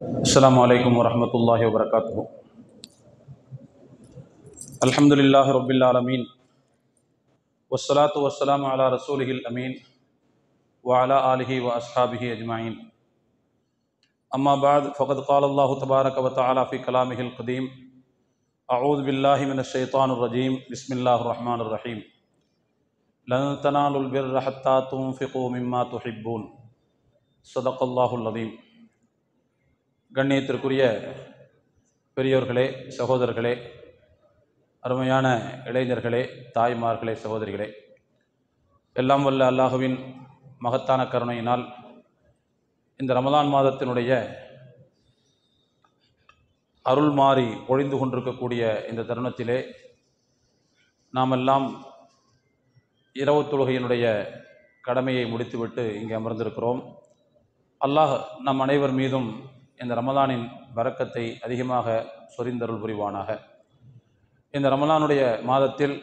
अस्सलामु अलैकुम वरहमतुल्लाहि वबरकातुहु। अल्हम्दुलिल्लाहि रब्बिल आलमीन वस्सलातु वस्सलामु अला रसूलिहिल अमीन व अला आलिहि व अस्हाबिहि अजमाइन। अम्मा बाद फ़क़द क़ाल अल्लाहु तबारक व तआला फ़ी कलामिहिल क़दीम अऊज़ु बिल्लाहि मिनश शैतानिर रजीम बिस्मिल्लाहिर रहमानिर रहीम लन तनालुल बिर्र हत्ता तुन्फ़िक़ू मिम्मा तुहिब्बून ஸதक़ல்லாஹுல் அஸீம்। கண்ணியத்திற்குரிய பெரியோர்களே, சகோதரர்களே, அருமையான இளைஞர்களே, தாய்மார்களே, சகோதரிகளே, எல்லாம் வல்ல அல்லாஹுவின் மகத்தான கருணையினால் இந்த ரமலான் மாதத்தினுடைய அருள் மாறி பொழிந்து கொண்டிருக்கக்கூடிய இந்த தருணத்திலே நாமெல்லாம் இரவு தொழுகையினுடைய கடமையை முடித்துவிட்டு இங்கே அமர்ந்திருக்கிறோம். அல்லாஹ் நம் அனைவர் மீதும் இந்த ரமலானின் பரக்கத்தை அதிகமாக சொரிந்தருள் புரிவானாக. இந்த ரமலானுடைய மாதத்தில்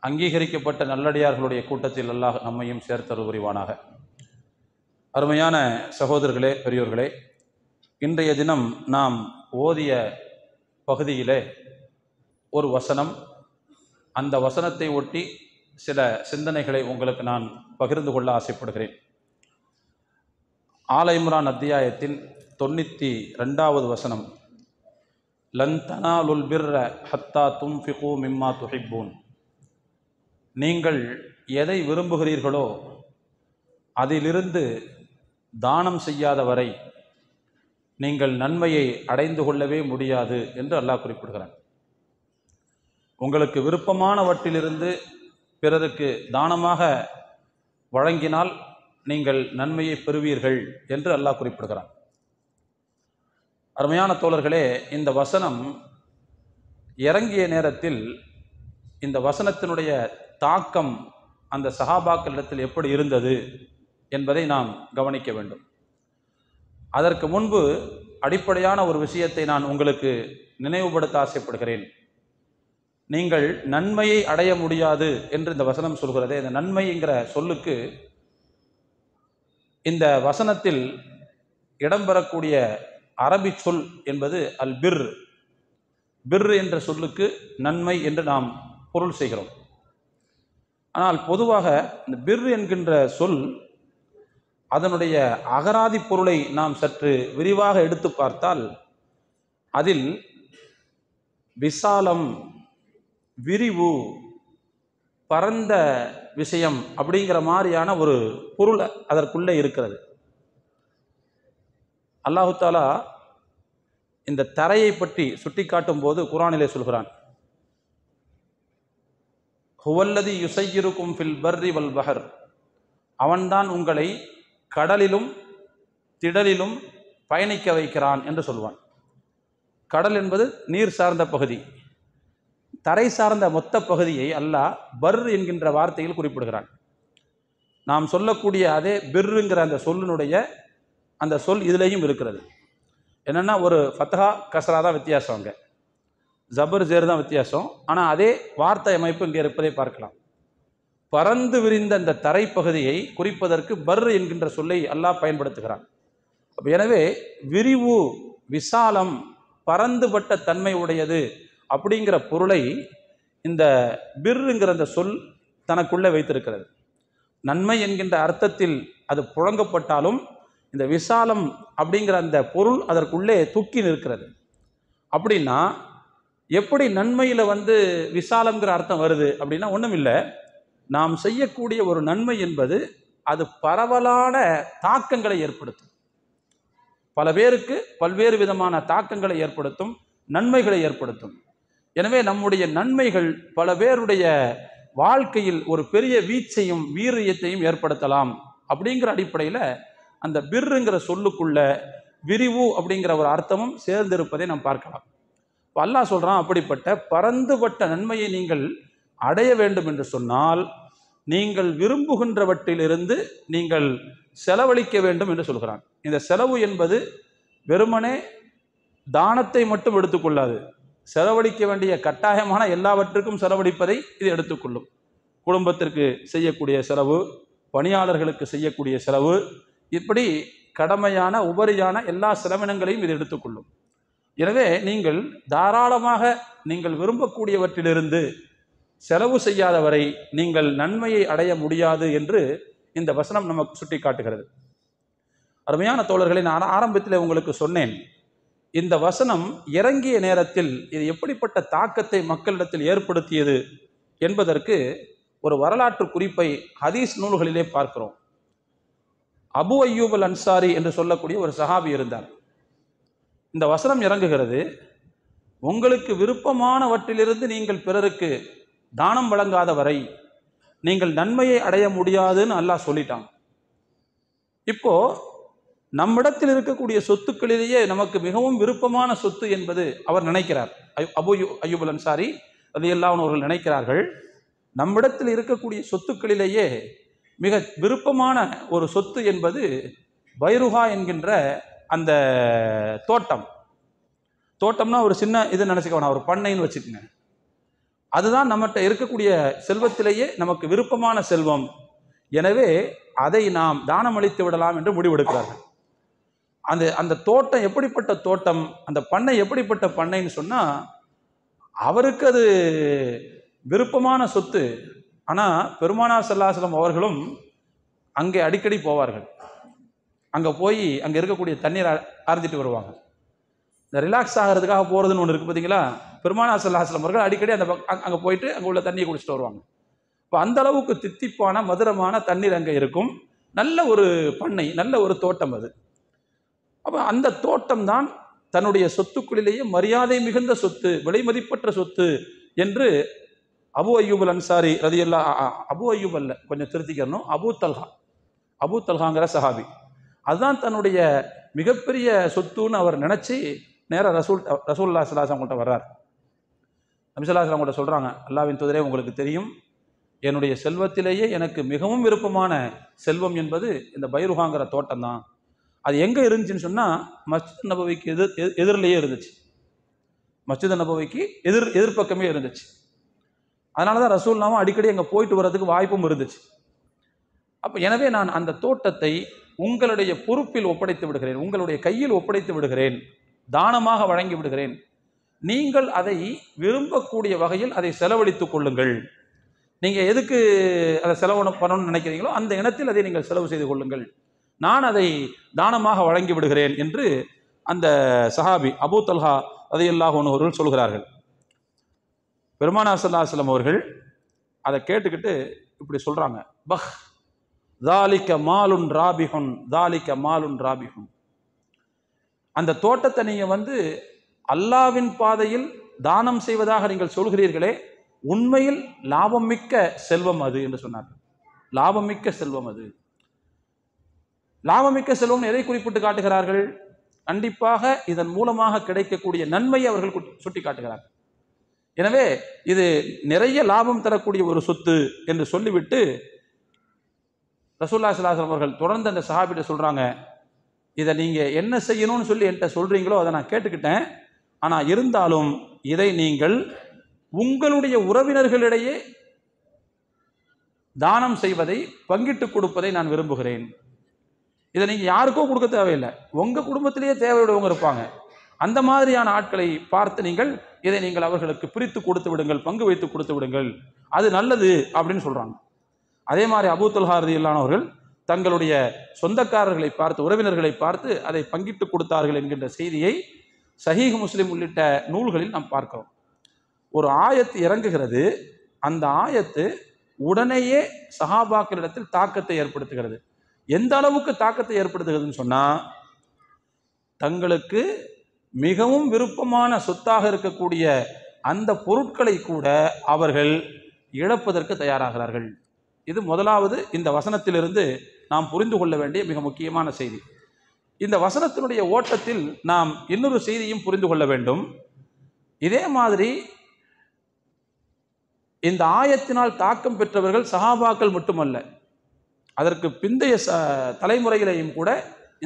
அங்கீகரிக்கப்பட்ட நல்லடியார்களுடைய கூட்டத்தில் அல்லாஹ் நம்மையும் சேர்த்தருள் புரிவானாக. அருமையான சகோதரர்களே, பெரியோர்களே, இன்றைய தினம் நாம் ஓதிய பகுதியிலே ஒரு வசனம், அந்த வசனத்தை ஒட்டி சில சிந்தனைகளை உங்களுக்கு நான் பகிர்ந்து கொள்ள ஆசைப்படுகிறேன். ஆல இம்ரான் அத்தியாயத்தின் 92வது வசனம், லன் தனாலுல் பிர்ர ஹத்தா துன்ஃபிகு மிம்மா துஹிப்பூன். நீங்கள் எதை விரும்புகிறீர்களோ அதிலிருந்து தானம் செய்யாத வரை நீங்கள் நன்மையை அடைந்து கொள்ளவே முடியாது என்று அல்லாஹ் குறிப்பிடுகிறான். உங்களுக்கு விருப்பமானவற்றிலிருந்து பிறருக்கு தானமாக வழங்கினால் நீங்கள் நன்மையை பெறுவீர்கள் என்று அல்லாஹ் குறிப்பிடுகிறான். அருமையான தோழர்களே, இந்த வசனம் இறங்கிய நேரத்தில் இந்த வசனத்தினுடைய தாக்கம் அந்த சஹாபாக்களிடத்தில் எப்படி இருந்தது என்பதை நாம் கவனிக்க வேண்டும். அதற்கு முன்பு அடிப்படையான ஒரு விஷயத்தை நான் உங்களுக்கு நினைவுபடுத்த ஆசைப்படுகிறேன். நீங்கள் நன்மையை அடைய முடியாது என்று இந்த வசனம் சொல்கிறதே, இந்த நன்மைங்கிற சொல்லுக்கு இந்த வசனத்தில் இடம்பெறக்கூடிய அரபி சொல் என்பது அல் பிர். பிர் என்ற சொல்லுக்கு நன்மை என்று நாம் பொருள் செய்கிறோம். ஆனால் பொதுவாக இந்த பிர் என்கின்ற சொல் அதனுடைய அகராதி பொருளை நாம் சற்று விரிவாக எடுத்து பார்த்தால் அதில் விசாலம், விரிவு, பரந்த விஷயம் அப்படிங்கிற மாதிரியான ஒரு பொருள் அதற்குள்ளே இருக்கிறது. அல்லாஹு தாலா இந்த தரையை பற்றி சுட்டி காட்டும் போது குர்ஆனிலே சொல்கிறான், ஹுவல்லதி யுஸய்யிருக்கும் ஃபில் பர்ரி வல் பஹர். அவன்தான் உங்களை கடலிலும் திடலிலும் பயணிக்க வைக்கிறான் என்று சொல்வான். கடல் என்பது நீர் சார்ந்த பகுதி, தரை சார்ந்த மொத்த பகுதியை அல்லாஹ் பர் என்கின்ற வார்த்தையில் குறிப்பிடுகிறான். நாம் சொல்லக்கூடிய அதே பிர்ருங்கிற அந்த சொல்லினுடைய அந்த சொல் இதிலையும் இருக்கிறது. என்னென்னா, ஒரு ஃபத்ஹா கஸ்ரா தான் வித்தியாசம், அங்கே ஜபர் ஜேர் தான் வித்தியாசம். ஆனால் அதே வார்த்தை அமைப்பு இங்கே இருப்பதை பார்க்கலாம். பறந்து விரிந்த அந்த தரைப்பகுதியை குறிப்பதற்கு பர் என்கின்ற சொல்லை அல்லாஹ் பயன்படுத்துகிறான். எனவே விரிவு, விசாலம், பரந்துபட்ட தன்மை உடையது அப்படிங்கிற பொருளை இந்த பிர்ருங்கிற அந்த சொல் தனக்குள்ளே வைத்திருக்கிறது. நன்மை என்கின்ற அர்த்தத்தில் அது புழங்கப்பட்டாலும் இந்த விசாலம் அப்படிங்கிற அந்த பொருள் அதற்குள்ளே துக்கி நிற்கிறது. அப்படின்னா எப்படி நன்மையில் விசாலம்ங்கிற அர்த்தம் வருது அப்படின்னா, ஒன்றும் இல்லை, நாம் செய்யக்கூடிய ஒரு நன்மை என்பது அது பரவலான தாக்கங்களை ஏற்படுத்தும். பல பேருக்கு பல்வேறு விதமான தாக்கங்களை ஏற்படுத்தும், நன்மைகளை ஏற்படுத்தும். எனவே நம்முடைய நன்மைகள் பல பேருடைய வாழ்க்கையில் ஒரு பெரிய வீச்சையும் வீரியத்தையும் ஏற்படுத்தலாம். அப்படிங்கிற அடிப்படையில் அந்த பிர்ருங்கிற சொல்லுக்குள்ள விரிவு அப்படிங்கிற ஒரு அர்த்தமும் சேர்ந்திருப்பதை நாம் பார்க்கலாம். இப்போ அல்லாஹ் சொல்கிறான், அப்படிப்பட்ட பரந்துபட்ட நன்மையை நீங்கள் அடைய வேண்டும் என்று சொன்னால் நீங்கள் விரும்புகின்றவற்றிலிருந்து நீங்கள் செலவழிக்க வேண்டும் என்று சொல்கிறான். இந்த செலவு என்பது வெறுமனே தானத்தை மட்டும் எடுத்துக்கொள்ளாது, செலவழிக்க வேண்டிய கட்டாயமான எல்லாவற்றுக்கும் செலவழிப்பதை இது எடுத்துக்கொள்ளும். குடும்பத்திற்கு செய்யக்கூடிய செலவு, பணியாளர்களுக்கு செய்யக்கூடிய செலவு, இப்படி கடமையான உபரியான எல்லா செலவினங்களையும் இது எடுத்துக்கொள்ளும். எனவே நீங்கள் தாராளமாக நீங்கள் விரும்பக்கூடியவற்றிலிருந்து செலவு செய்யாத வரை நீங்கள் நன்மையை அடைய முடியாது என்று இந்த வசனம் நமக்கு சுட்டி காட்டுகிறது. அருமையான தோழர்களை, நான் ஆரம்பத்தில் உங்களுக்கு சொன்னேன், இந்த வசனம் இறங்கிய நேரத்தில் இது எப்படிப்பட்ட தாக்கத்தை மக்களிடத்தில் ஏற்படுத்தியது என்பதற்கு ஒரு வரலாற்று குறிப்பை ஹதீஸ் நூல்களிலே பார்க்கிறோம். அபு அய்யூப் அல் அன்சாரி என்று சொல்லக்கூடிய ஒரு சஹாபி இருந்தார். இந்த வசனம் இறங்குகிறது, உங்களுக்கு விருப்பமானவற்றிலிருந்து நீங்கள் பிறருக்கு தானம் வழங்காத வரை நீங்கள் நன்மையை அடைய முடியாதுன்னு அல்லாஹ் சொல்லிட்டான். இப்போ நம்மிடத்தில் இருக்கக்கூடிய சொத்துக்களிலேயே நமக்கு மிகவும் விருப்பமான சொத்து என்பது அவர் நினைக்கிறார். அபு அய்யூப் அல் அன்சாரி ரலியல்லாஹு அன்ஹு அவர்கள் நினைக்கிறார்கள், நம்மிடத்தில் இருக்கக்கூடிய சொத்துக்களிலேயே மிக விருப்பமான ஒரு சொத்து என்பது பைருஹா என்கின்ற அந்த தோட்டம்னா ஒரு சின்ன இது நினச்சிக்க வேணாம், ஒரு பண்ணைன்னு வச்சுக்கோங்க. அதுதான் நம்மகிட்ட இருக்கக்கூடிய செல்வத்திலேயே நமக்கு விருப்பமான செல்வம். எனவே அதை நாம் தானம் அளித்து விடலாம் என்று முடிவெடுக்கிறார்கள். அந்த தோட்டம் எப்படிப்பட்ட தோட்டம், அந்த பண்ணை எப்படிப்பட்ட பண்ணைன்னு சொன்னால், அவருக்கு அது விருப்பமான சொத்து. ஆனால் பெருமானார் ஸல்லல்லாஹு அலைஹி வஸல்லம் அவர்களும் அங்கே அடிக்கடி போவார்கள். அங்கே போய் அங்கே இருக்கக்கூடிய தண்ணீரை அருந்திட்டு வருவாங்க. இந்த ரிலாக்ஸ் ஆகிறதுக்காக போகிறதுன்னு ஒன்று இருக்குது பார்த்தீங்களா. பெருமானார் ஸல்லல்லாஹு அலைஹி வஸல்லம் அவர்கள் அடிக்கடி அங்கே போயிட்டு அங்கே உள்ள தண்ணியை குடிச்சிட்டு வருவாங்க. இப்போ அந்த அளவுக்கு தித்திப்பான மதுரமான தண்ணீர் அங்கே இருக்கும். நல்ல ஒரு பண்ணை, நல்ல ஒரு தோட்டம் அது. அப்போ அந்த தோட்டம் தான் தன்னுடைய சொத்துக்களிலேயே மரியாதை மிகுந்த சொத்து, விலை மதிப்பற்ற சொத்து என்று அபு அய்யூப் அல் அன்சாரி அபு அய்யூப் அல்ல, கொஞ்சம் திருத்திக்கணும், அபு தல்ஹாங்கிற சஹாபி, அதுதான் தன்னுடைய மிகப்பெரிய சொத்துன்னு அவர் நினச்சி நேராக ரசூலுல்லாஹி ஸல்லல்லாஹு அலைஹி வஸல்லம் அவங்கள்ட்ட வர்றார். நபி ஸல்லல்லாஹு அலைஹி வஸல்லம் அவங்கள்ட்ட சொல்கிறாங்க, அல்லாஹ்வின் தூதரே, உங்களுக்கு தெரியும், என்னுடைய செல்வத்திலேயே எனக்கு மிகவும் விருப்பமான செல்வம் என்பது இந்த பைருஹாங்கிற தோட்டம் தான். அது எங்கே இருந்துச்சுன்னு சொன்னால், மஸ்ஜித் நபவிக்கு எதிரிலேயே இருந்துச்சு. மஸ்ஜித் நபவிக்கு எதிர்பக்கமே இருந்துச்சு. அதனால தான் ரசூலுல்லாஹ் அடிக்கடி அங்கே போயிட்டு வர்றதுக்கு வாய்ப்பும் இருந்துச்சு. அப்போ எனவே நான் அந்த தோட்டத்தை உங்களுடைய பொறுப்பில் ஒப்படைத்து விடுகிறேன், உங்களுடைய கையில் ஒப்படைத்து விடுகிறேன், தானமாக வழங்கி விடுகிறேன். நீங்கள் அதை விரும்பக்கூடிய வகையில் அதை செலவழித்துக் கொள்ளுங்கள். நீங்கள் எதுக்கு அதை செலவு பண்ணணும்னு நினைக்கிறீங்களோ அந்த இனத்தில் அதை நீங்கள் செலவு செய்து கொள்ளுங்கள், நான் அதை தானமாக வழங்கி விடுகிறேன் என்று அந்த சஹாபி அபூ தல்ஹா ரலியல்லாஹு அன்ஹு அவர்கள் சொல்கிறார்கள். பெருமானார் ஸல்லல்லாஹு அலைஹி வஸல்லம் அவர்கள் அதை கேட்டுக்கிட்டு இப்படி சொல்கிறாங்க, பஹ் தாலிக மாலுன் ராபிஹுன், தாலிக மாலுன் ராபிஹுன். அந்த தோட்டத்தை நீங்கள் அல்லாஹ்வின் பாதையில் தானம் செய்வதாக நீங்கள் சொல்கிறீர்களே, உண்மையில் லாபம் மிக்க செல்வம் அது என்று சொன்னார்கள். லாபம் மிக்க செல்வம் அது. லாபமிக்க செல்வம் எதை குறிப்பிட்டு காட்டுகிறார்கள்? கண்டிப்பாக இதன் மூலமாக கிடைக்கக்கூடிய நன்மையை அவர்கள் சுட்டி காட்டுகிறார்கள். எனவே இது நிறைய லாபம் தரக்கூடிய ஒரு சொத்து என்று சொல்லிவிட்டு ரசூலுல்லாஹி ஸல்லல்லாஹு அலைஹி வஸல்லம் அவர்கள் தொடர்ந்து அந்த சஹாபிட்ட சொல்றாங்க, இதை நீங்க என்ன செய்யணும்னு சொல்லி என்கிட்ட சொல்றீங்களோ அதை நான் கேட்டுக்கிட்டேன். ஆனால் இருந்தாலும் இதை நீங்கள் உங்களுடைய உறவினர்களிடையே தானம் செய்வதை, பங்கிட்டு கொடுப்பதை நான் விரும்புகிறேன். இதை நீங்கள் யாருக்கோ கொடுக்க தேவையில்லை, உங்கள் குடும்பத்திலேயே தேவையுடையவங்க இருப்பாங்க, அந்த மாதிரியான ஆட்களை பார்த்து இதை நீங்கள் அவர்களுக்கு பிரித்து கொடுத்து விடுங்கள், பங்கு வைத்து கொடுத்து விடுங்கள், அது நல்லது அப்படின்னு சொல்கிறாங்க. அதே மாதிரி அபூ தல்ஹா ரலியல்லாஹு அன்ஹு அவர்கள் தங்களுடைய சொந்தக்காரர்களை பார்த்து, உறவினர்களை பார்த்து அதை பங்கிட்டு கொடுத்தார்கள் என்கின்ற செய்தியை சஹீஹ் முஸ்லிம் உள்ளிட்ட நூல்களில் நாம் பார்க்கிறோம். ஒரு ஆயத்து இறங்குகிறது, அந்த ஆயத்து உடனேயே சஹாபாக்களிடத்தில் தாக்கத்தை ஏற்படுத்துகிறது. எந்த அளவுக்கு தாக்கத்தை ஏற்படுத்துகிறதுன்னு சொன்னால், தங்களுக்கு மிகவும் விருப்பமான சொத்தாக இருக்கக்கூடிய அந்த பொருட்களை கூட அவர்கள் இழப்பதற்கு தயாராகிறார்கள். இது முதலாவது இந்த வசனத்திலிருந்து நாம் புரிந்து கொள்ள வேண்டிய மிக முக்கியமான செய்தி. இந்த வசனத்தினுடைய ஓட்டத்தில் நாம் இன்னொரு செய்தியும் புரிந்து கொள்ள வேண்டும். இதே மாதிரி இந்த ஆயத்தினால் தாக்கம் பெற்றவர்கள் சஹாபாக்கள் மட்டுமல்ல, அதற்கு பிந்தைய தலைமுறைகளையும் கூட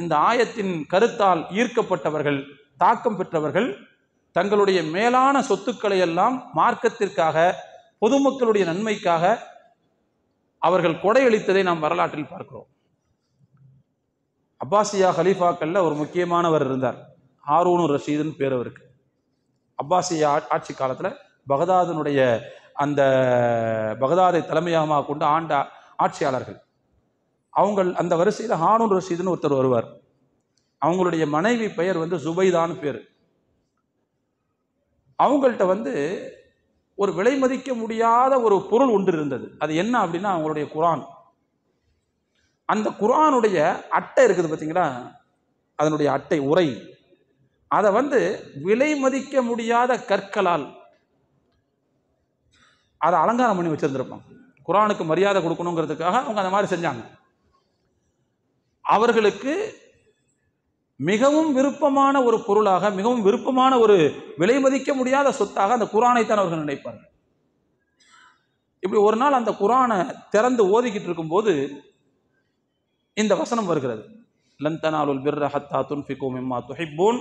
இந்த ஆயத்தின் கருத்தால் ஈர்க்கப்பட்டவர்கள், தாக்கம் பெற்றவர்கள் தங்களுடைய மேலான சொத்துக்களை எல்லாம் மார்க்கத்திற்காக, பொதுமக்களுடைய நன்மைக்காக அவர்கள் கொடையளித்ததை நாம் வரலாற்றில் பார்க்கிறோம். அப்பாசியா ஹலீஃபாக்கள்ல ஒரு முக்கியமானவர் இருந்தார், ஹாரூன் ரஷீதுன்னு பேர் அவருக்கு. அப்பாசியா ஆட்சி காலத்துல பகதாதனுடைய அந்த பகதாதை தலைமையாக கொண்டு ஆண்ட ஆட்சியாளர்கள். அவங்க அந்த வரிசையில் ஹாரூன் ரஷீதுன்னு ஒருத்தர் வருவார். அவங்களுடைய மனைவி பெயர் சுபைதான்னு பேர். அவங்கள்ட்ட ஒரு விலை மதிக்க முடியாத ஒரு பொருள் ஒன்று இருந்தது. அது என்ன அப்படின்னா அவங்களுடைய குர்ஆன். அந்த குர்ஆனுடைய அட்டை இருக்குது பார்த்தீங்களா, அதனுடைய அட்டை உரை, அதை விலை மதிக்க முடியாத கற்களால் அதை அலங்காரம் பண்ணி வச்சிருந்திருப்பாங்க. குர்ஆனுக்கு மரியாதை கொடுக்கணுங்கிறதுக்காக அவங்க அந்த மாதிரி செஞ்சாங்க. அவர்களுக்கு மிகவும் விருப்பமான ஒரு பொருளாக, மிகவும் விருப்பமான ஒரு விலை மதிக்க முடியாத சொத்தாக அந்த குர்ஆனைத்தான் அவர்கள் நினைப்பார்கள். இப்படி ஒரு நாள் அந்த குர்ஆனை திறந்து ஓதிக்கிட்டு இருக்கும்போது இந்த வசனம் வருகிறது, லன் தனாலுல் பிர்ர ஹத்தா துன்ஃபிகு மிம்மா துஹிப்பூன்,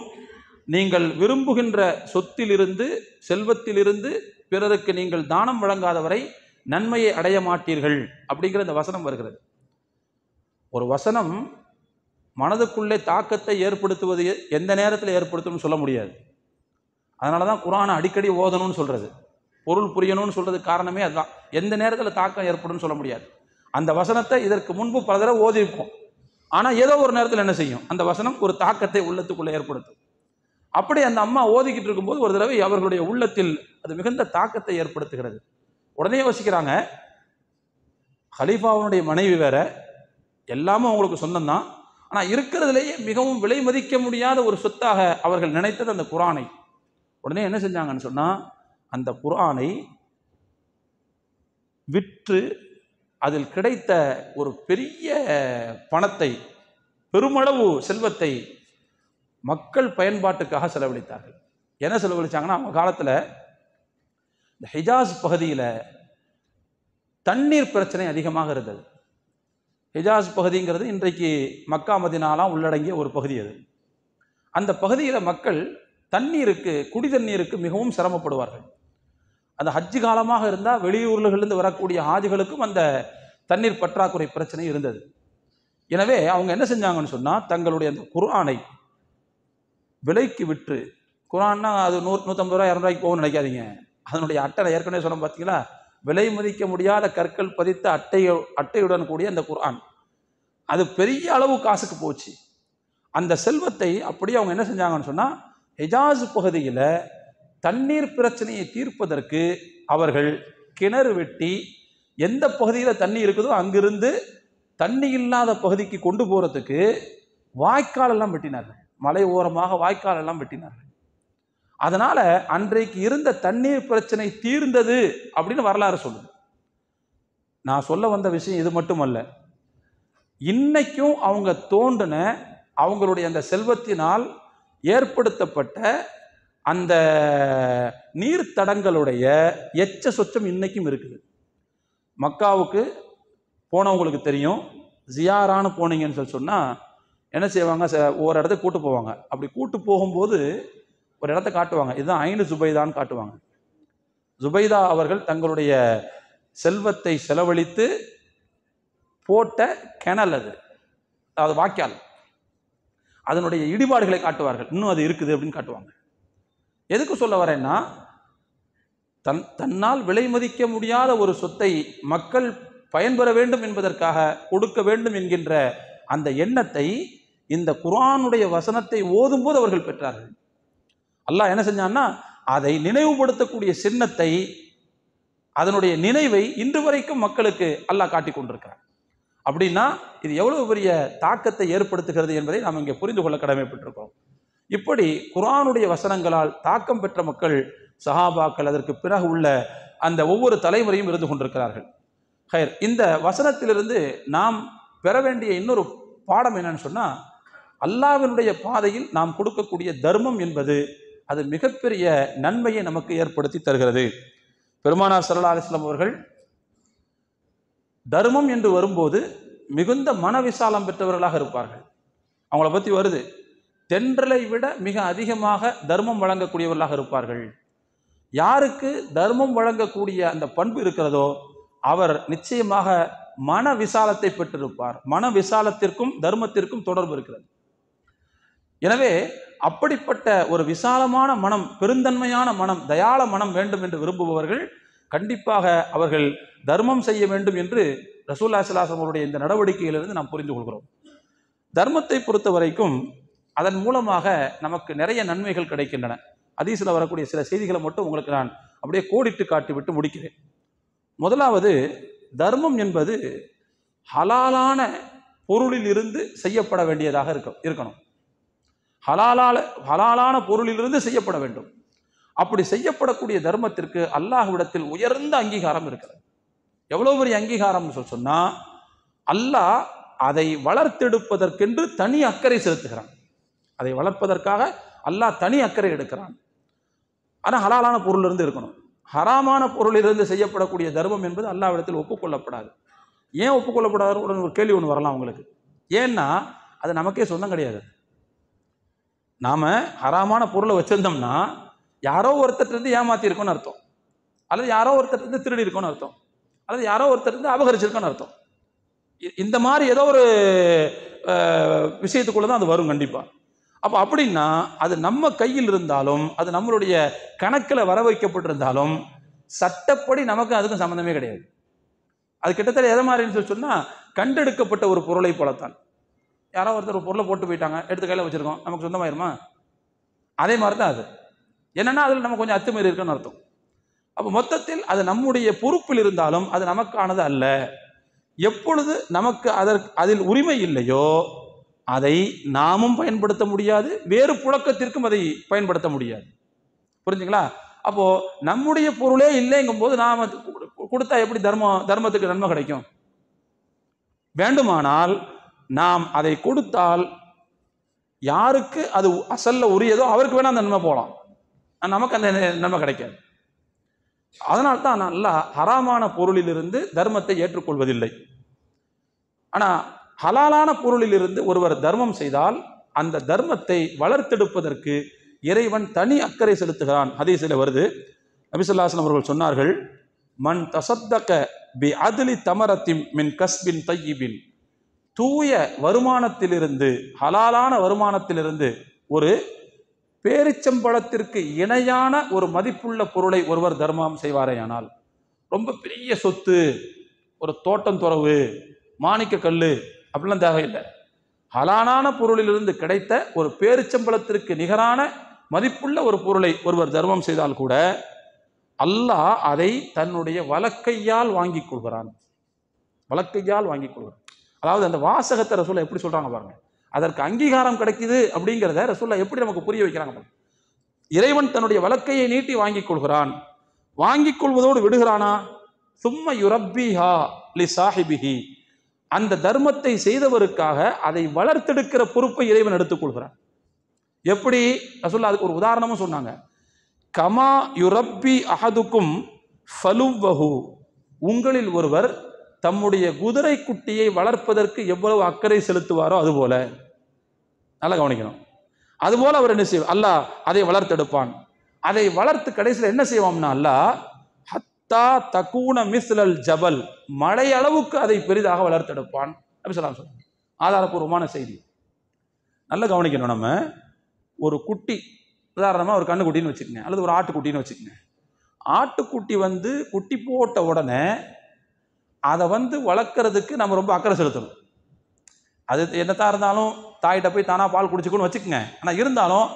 நீங்கள் விரும்புகின்ற சொத்திலிருந்து, செல்வத்திலிருந்து பிறருக்கு நீங்கள் தானம் வழங்காதவரை நன்மையை அடைய மாட்டீர்கள் அப்படிங்கிற இந்த வசனம் வருகிறது. ஒரு வசனம் மனதுக்குள்ளே தாக்கத்தை ஏற்படுத்துவது எந்த நேரத்தில் ஏற்படுத்தும்னு சொல்ல முடியாது. அதனால தான் குர்ஆனை அடிக்கடி ஓதணும்னு சொல்றது, பொருள் புரியணும்னு சொல்றது காரணமே அதுதான். எந்த நேரத்தில் தாக்கம் ஏற்படும் சொல்ல முடியாது. அந்த வசனத்தை இதற்கு முன்பு பல தடவை ஓதிருப்போம், ஆனால் ஏதோ ஒரு நேரத்தில் என்ன செய்யும், அந்த வசனம் ஒரு தாக்கத்தை உள்ளத்துக்குள்ளே ஏற்படுத்தும். அப்படி அந்த அம்மா ஓதிக்கிட்டு இருக்கும்போது ஒரு தடவை அவர்களுடைய உள்ளத்தில் அது மிகுந்த தாக்கத்தை ஏற்படுத்துகிறது. உடனே யோசிக்கிறாங்க, ஹலீஃபாவுடைய மனைவி வேற, எல்லாமே அவங்களுக்கு சொந்தம்தான், ஆனால் இருக்கிறதுலேயே மிகவும் விலை மதிக்க முடியாத ஒரு சொத்தாக அவர்கள் நினைத்தது அந்த குர்ஆனை. உடனே என்ன செஞ்சாங்கன்னு சொன்னால், அந்த குர்ஆனை விற்று அதில் கிடைத்த ஒரு பெரிய பணத்தை, பெருமளவு செல்வத்தை மக்கள் பயன்பாட்டுக்காக செலவழித்தார்கள். என்ன செலவழிச்சாங்கன்னா, அவங்க காலத்தில் இந்த ஹிஜாஸ் பகுதியில் தண்ணீர் பிரச்சனை அதிகமாக இருந்தது. ஹிஜாஸ் பகுதிங்கிறது இன்றைக்கு மக்கா மதீனாலாம் உள்ளடங்கிய ஒரு பகுதி. அது அந்த பகுதியில் மக்கள் தண்ணீருக்கு, குடி தண்ணீருக்கு மிகவும் சிரமப்படுவார்கள். அந்த ஹஜ்ஜு காலமாக இருந்தால் வெளியூர்களிலிருந்து வரக்கூடிய ஹாஜிகளுக்கும் அந்த தண்ணீர் பற்றாக்குறை பிரச்சனை இருந்தது. எனவே அவங்க என்ன செஞ்சாங்கன்னு சொன்னால், தங்களுடைய அந்த குர்ஆனை விலைக்கு விற்று, குர்ஆன்னா அது 100-150 ரூபா 200 ரூபாய்க்கு போகும்னு நினைக்காதீங்க. அதனுடைய அட்டை ஏற்கனவே சொன்ன பார்த்தீங்களா, விலை மதிக்க முடியாத கற்கள் பதித்த அட்டையுடன் கூடிய அந்த குர்ஆன், அது பெரிய அளவு காசுக்கு போச்சு. அந்த செல்வத்தை அப்படியே அவங்க என்ன செஞ்சாங்கன்னு சொன்னால், ஹிஜாஸ் பகுதியில் தண்ணீர் பிரச்சனையை தீர்ப்பதற்கு அவர்கள் கிணறு வெட்டி, எந்த பகுதியில் தண்ணி இருக்குதோ அங்கிருந்து தண்ணி இல்லாத பகுதிக்கு கொண்டு போகிறதுக்கு வாய்க்கால் எல்லாம் வெட்டினார்கள். மலை ஓரமாக வாய்க்கால் எல்லாம் வெட்டினார்கள். அதனால அன்றைக்கு இருந்த தண்ணீர் பிரச்சனை தீர்ந்தது அப்படின்னு வரலாறு சொல்லுது. நான் சொல்ல வந்த விஷயம் இது மட்டுமல்ல, இன்னைக்கும் அவங்க தோண்டின அவங்களுடைய அந்த செல்வத்தினால் ஏற்படுத்தப்பட்ட அந்த நீர்த்தடங்களுடைய எச்ச சொச்சம் இன்னைக்கும் இருக்குது. மக்காவுக்கு போனவங்களுக்கு தெரியும், ஜியாரான்னு போனீங்கன்னு சொன்னால் என்ன செய்வாங்க, ஒரு இடத்துக்கு கூட்டு போவாங்க. அப்படி கூட்டு போகும்போது ஒரு இடத்த காட்டுவாங்க, இதுதான் ஐனு ஜுபைதான்னு காட்டுவாங்க. ஜுபைதா அவர்கள் தங்களுடைய செல்வத்தை செலவழித்து போட்ட கிணல் அது, அதாவது வாய்க்கால், அதனுடைய இடிபாடுகளை காட்டுவார்கள். இன்னும் அது இருக்குது அப்படின்னு காட்டுவாங்க. எதுக்கு சொல்ல வரேன்னா, தன்னால் விலை மதிக்க முடியாத ஒரு சொத்தை மக்கள் பயன்பெற வேண்டும் என்பதற்காக கொடுக்க வேண்டும் என்கின்ற அந்த எண்ணத்தை இந்த குர்ஆனுடைய வசனத்தை ஓதும்போது அவர்கள் பெற்றார்கள். அல்லாஹ் என்ன செஞ்சான்னா, அதை நினைவுபடுத்தக்கூடிய சின்னத்தை, அதனுடைய நினைவை இன்று வரைக்கும் மக்களுக்கு அல்லாஹ் காட்டி கொண்டிருக்கிறார். அப்படின்னா இது எவ்வளவு பெரிய தாக்கத்தை ஏற்படுத்துகிறது என்பதை நாம் இங்கே புரிந்து கொள்ள கடமைப்பட்டிருக்கிறோம். இப்படி குர்ஆனுடைய வசனங்களால் தாக்கம் பெற்ற மக்கள் சஹாபாக்கள், அதற்கு பிறகு உள்ள அந்த ஒவ்வொரு தலைமுறையும் இருந்து கொண்டிருக்கிறார்கள். ஹைர், இந்த வசனத்திலிருந்து நாம் பெற வேண்டிய இன்னொரு பாடம் என்னன்னு சொன்னால், அல்லாஹ்வினுடைய பாதையில் நாம் கொடுக்கக்கூடிய தர்மம் என்பது அது மிகப்பெரிய நன்மையை நமக்கு ஏற்படுத்தி தருகிறது. பெருமானார் ஸல்லல்லாஹு அலைஹி வஸல்லம் அவர்கள் தர்மம் என்று வரும்போது மிகுந்த மனவிசாலம் பெற்றவர்களாக இருப்பார்கள். அவங்கள பற்றி வருது, தென்றலை விட மிக அதிகமாக தர்மம் வழங்கக்கூடியவர்களாக இருப்பார்கள். யாருக்கு தர்மம் வழங்கக்கூடிய அந்த பண்பு இருக்கிறதோ அவர் நிச்சயமாக மன விசாலத்தை பெற்றிருப்பார். மன விசாலத்திற்கும் தர்மத்திற்கும் தொடர்பு இருக்கிறது. எனவே அப்படிப்பட்ட ஒரு விசாலமான மனம், பெருந்தன்மையான மனம், தயாள மனம் வேண்டும் என்று விரும்புபவர்கள் கண்டிப்பாக அவர்கள் தர்மம் செய்ய வேண்டும் என்று ரசூலுல்லாஹி ஸல்லல்லாஹு அலைஹி வஸல்லம் அவருடைய இந்த நடவடிக்கையிலிருந்து நாம் புரிந்து கொள்கிறோம். தர்மத்தை பொறுத்த வரைக்கும் அதன் மூலமாக நமக்கு நிறைய நன்மைகள் கிடைக்கின்றன. ஹதீஸில் வரக்கூடிய சில செய்திகளை மட்டும் உங்களுக்கு நான் அப்படியே கோடிட்டு காட்டிவிட்டு முடிக்கிறேன். முதலாவது, தர்மம் என்பது ஹலாலான பொருளில் இருந்து செய்யப்பட வேண்டியதாக இருக்கணும். ஹலாலான பொருளிலிருந்து செய்யப்பட வேண்டும். அப்படி செய்யப்படக்கூடிய தர்மத்திற்கு அல்லாஹ்விடத்தில் உயர்ந்த அங்கீகாரம் இருக்கிறது. எவ்வளவு பெரிய அங்கீகாரம் சொன்னா, அல்லாஹ் அதை வளர்த்தெடுப்பதற்கென்று தனி அக்கறை செலுத்துகிறான். அதை வளர்ப்பதற்காக அல்லாஹ் தனி அக்கறை எடுக்கிறான். ஆனால் ஹலாலான பொருளிலிருந்து இருக்கணும். ஹராமான பொருளிலிருந்து செய்யப்படக்கூடிய தர்மம் என்பது அல்லாஹ்விடத்தில் ஒப்புக்கொள்ளப்படாது. ஏன் ஒப்புக்கொள்ளப்படாது? ஒரு கேள்வி ஒன்று வரலாம் உங்களுக்கு. ஏன்னா அது நமக்கே சொந்தம் கிடையாது. நாம ஹராமான பொருளை வச்சிருந்தோம்னா யாரோ ஒருத்தர் ஏமாத்தி இருக்கோன்னு அர்த்தம், அல்லது யாரோ ஒருத்தர் திருடி இருக்கோன்னு அர்த்தம், அல்லது யாரோ ஒருத்தர் அபகரிச்சிருக்கோன்னு அர்த்தம். இந்த மாதிரி ஏதோ ஒரு விஷயத்துக்குள்ள தான் அது வரும் கண்டிப்பா. அப்போ அப்படின்னா அது நம்ம கையில் இருந்தாலும், அது நம்மளுடைய கணக்கில் வர வைக்கப்பட்டிருந்தாலும் சட்டப்படி நமக்கு அதுக்கும் சம்மந்தமே கிடையாது. அது கிட்டத்தட்ட எதை மாதிரின்னு சொன்னா, கண்டெடுக்கப்பட்ட ஒரு பொருளை போலத்தான். யாரோ ஒருத்தர் ஒரு பொருளை போட்டு போயிட்டாங்க, எடுத்து கையில் வச்சிருக்கோம், நமக்கு சொந்தமாயிருமா? அதே மாதிரி தான் அது. என்னன்னா அதில் நம்ம கொஞ்சம் அத்துமீறி இருக்குன்னு அர்த்தம். அப்போ மொத்தத்தில் அது நம்முடைய பொறுப்பில் இருந்தாலும் அது நமக்கானது அல்ல. எப்பொழுது நமக்கு அதில் உரிமை இல்லையோ அதை நாமும் பயன்படுத்த முடியாது, வேறு புழக்கத்திற்கும் அதை பயன்படுத்த முடியாது. புரிஞ்சுங்களா? அப்போ நம்முடைய பொருளே இல்லைங்கும் போது நாம கொடுத்தா எப்படி தர்மத்துக்கு நன்மை கிடைக்கும்? வேண்டுமானால் நாம் அதை கொடுத்தால் யாருக்கு அது அசல்ல உரியதோ அவருக்கு வேணா அந்த நன்மை போகலாம், நமக்கு அந்த நன்மை கிடைக்காது. அதனால்தான் அல்லாஹ் ஹராமான பொருளிலிருந்து தர்மத்தை ஏற்றுக்கொள்வதில்லை. ஆனா ஹலாலான பொருளிலிருந்து ஒருவர் தர்மம் செய்தால் அந்த தர்மத்தை வளர்த்தெடுப்பதற்கு இறைவன் தனி அக்கறை செலுத்துகிறான். ஹதீஸில் வருது, நபி ஸல்லல்லாஹு அலைஹி வஸல்லம் அவர்கள் சொன்னார்கள், மன் தஸத்தக பி அத்லி தமரத்தின் மின் கஸ்பின் தய்யிபின், தூய வருமானத்திலிருந்து, ஹலாலான வருமானத்திலிருந்து ஒரு பேரிச்சம்பழத்திற்கு இணையான ஒரு மதிப்புள்ள பொருளை ஒருவர் தர்மம் செய்வாரேயானால், ரொம்ப பெரிய சொத்து, ஒரு தோட்டம் துறவு, மாணிக்க கல்லு அப்படிலாம் தேவையில்லை. ஹலாலான பொருளிலிருந்து கிடைத்த ஒரு பேரிச்சம்பழத்திற்கு நிகரான மதிப்புள்ள ஒரு பொருளை ஒருவர் தர்மம் செய்தால் கூட அல்லாஹ் அதை தன்னுடைய வலக்கையால் வாங்கிக் கொள்கிறான். வலக்கையால் வாங்கிக் கொள்கிறான். அதாவது அந்த வாசகத்தை ரசூலுல்லாஹ் எப்படி சொல்றாங்க பாருங்க, அதற்கு அங்கீகாரம் கிடைக்குது அப்படிங்கிறத ரசூலுல்லாஹ் எப்படி நமக்கு புரிய வைக்கிறாங்க. இறைவன் தன்னுடைய வலக்கையை நீட்டி வாங்கிக் கொள்கிறான். வாங்கிக் கொள்வதோடு விடுகிறானா? சும்ம யுரப்பிஹா லி சாஹிபிஹி, அந்த தர்மத்தை செய்தவருக்காக அதை வளர்த்தெடுக்கிற பொறுப்பை இறைவன் எடுத்துக்கொள்கிறான். எப்படி? ரசூலுல்லாஹ் அதுக்கு ஒரு உதாரணமும் சொன்னாங்க. கமா யுரப்பி அஹதுக்கும் ஃபலுவஹு, உங்களில் ஒருவர் தம்முடைய குதிரை குட்டியை வளர்ப்பதற்கு எவ்வளவு அக்கறை செலுத்துவாரோ அதுபோல, நல்லா கவனிக்கணும், அதுபோல அவர் என்ன செய்வார்? அல்லாஹ் அதை வளர்த்தெடுப்பான். அதை வளர்த்து கடைசியில் என்ன செய்வான்னா, அல்லாஹ் ஹத்தா தகூன மிஸ்லல் ஜபல், மலை அளவுக்கு அதை பெரிதாக வளர்த்தெடுப்பான். அப்படி சொல்றாங்க. ஆதாரபூர்வமான செய்தி. நல்லா கவனிக்கணும். நம்ம ஒரு குட்டி, உதாரணமாக ஒரு கண்ணுக்குட்டின்னு வச்சுக்கோங்க, அல்லது ஒரு ஆட்டுக்குட்டின்னு வச்சுக்கோங்க. ஆட்டுக்குட்டி குட்டி போட்ட உடனே அதை வளர்க்கறதுக்கு நம்ம ரொம்ப அக்கறை செலுத்தணும். அது என்னத்தான் இருந்தாலும் தாயிட்ட போய் தானா பால் குடிச்சுக்கணும்னு வச்சுக்கோங்க. ஆனால் இருந்தாலும்